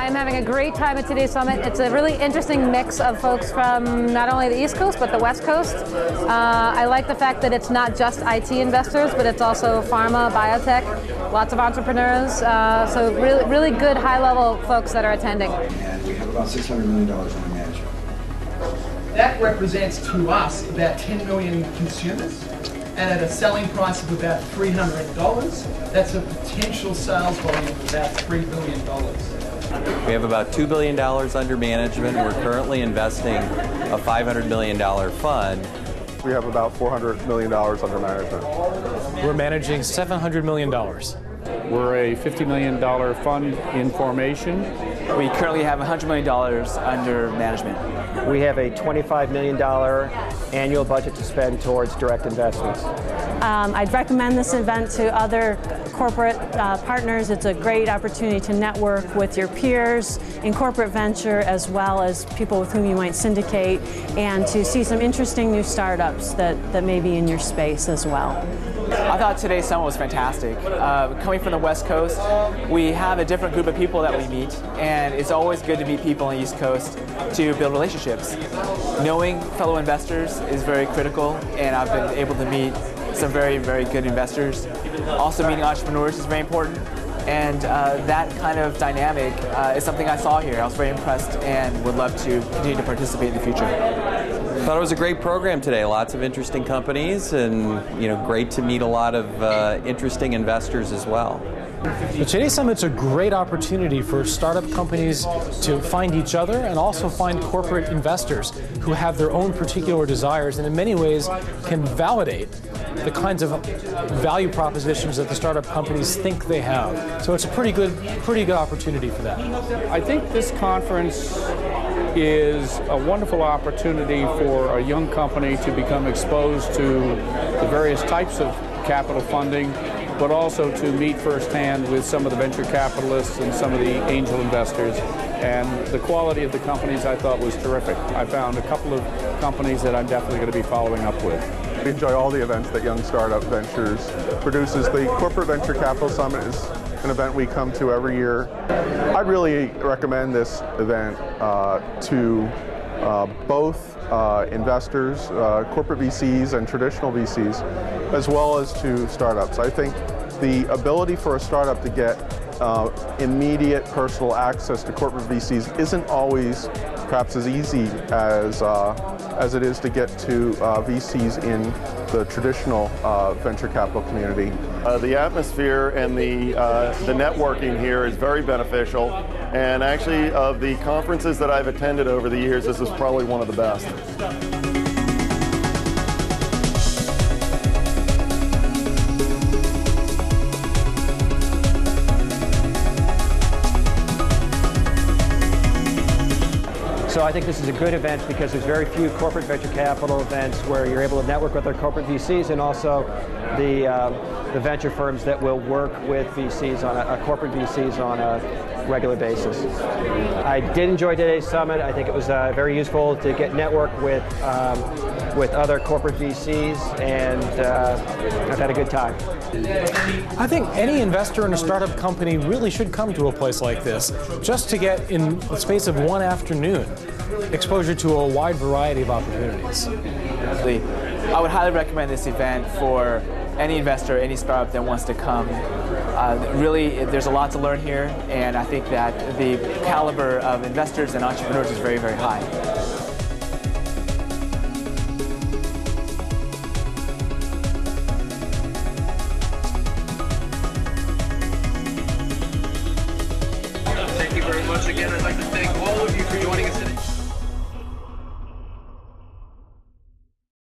I'm having a great time at today's summit. It's a really interesting mix of folks from not only the East Coast, but the West Coast. I like the fact that it's not just IT investors, but it's also pharma, biotech, lots of entrepreneurs. So really good high-level folks that are attending. And we have about $600 million under management. That represents to us about 10 million consumers, and at a selling price of about $300, that's a potential sales volume of about $3 billion. We have about $2 billion under management. We're currently investing a $500 million fund. We have about $400 million under management. We're managing $700 million. We're a $50 million fund in formation. We currently have $100 million under management. We have a $25 million annual budget to spend towards direct investments. I'd recommend this event to other corporate partners. It's a great opportunity to network with your peers in corporate venture as well as people with whom you might syndicate, and to see some interesting new startups that may be in your space as well. I thought today's summit was fantastic. Coming from the West Coast, we have a different group of people that we meet, and it's always good to meet people on the East Coast to build relationships. Knowing fellow investors is very critical, and I've been able to meet some very good investors. Also meeting entrepreneurs is very important, and that kind of dynamic is something I saw here. I was very impressed and would love to continue to participate in the future. I thought it was a great program today. Lots of interesting companies, and great to meet a lot of interesting investors as well. Today's summit's a great opportunity for startup companies to find each other and also find corporate investors who have their own particular desires and in many ways can validate the kinds of value propositions that the startup companies think they have. So it's a pretty good opportunity for that. I think this conference is a wonderful opportunity for a young company to become exposed to the various types of capital funding, but also to meet firsthand with some of the venture capitalists and some of the angel investors. And the quality of the companies I thought was terrific. I found a couple of companies that I'm definitely going to be following up with. We enjoy all the events that Young Startup Ventures produces. The Corporate Venture Capital Summit is an event we come to every year. I really recommend this event to both investors, corporate VCs and traditional VCs, as well as to startups. I think the ability for a startup to get immediate personal access to corporate VCs isn't always perhaps as easy as it is to get to VCs in the traditional venture capital community. The atmosphere and the networking here is very beneficial, and actually of the conferences that I've attended over the years, this is probably one of the best. So I think this is a good event because there's very few corporate venture capital events where you're able to network with our corporate VCs and also the venture firms that will work with VCs on corporate VCs on a regular basis. I did enjoy today's summit. I think it was very useful to get networked with other corporate VCs, and I've had a good time. I think any investor in a startup company really should come to a place like this just to get, in the space of one afternoon, exposure to a wide variety of opportunities. I would highly recommend this event for any investor, any startup that wants to come. Really, there's a lot to learn here, and I think that the caliber of investors and entrepreneurs is very high. Thank you very much again. I'd like to thank all of you for joining us today.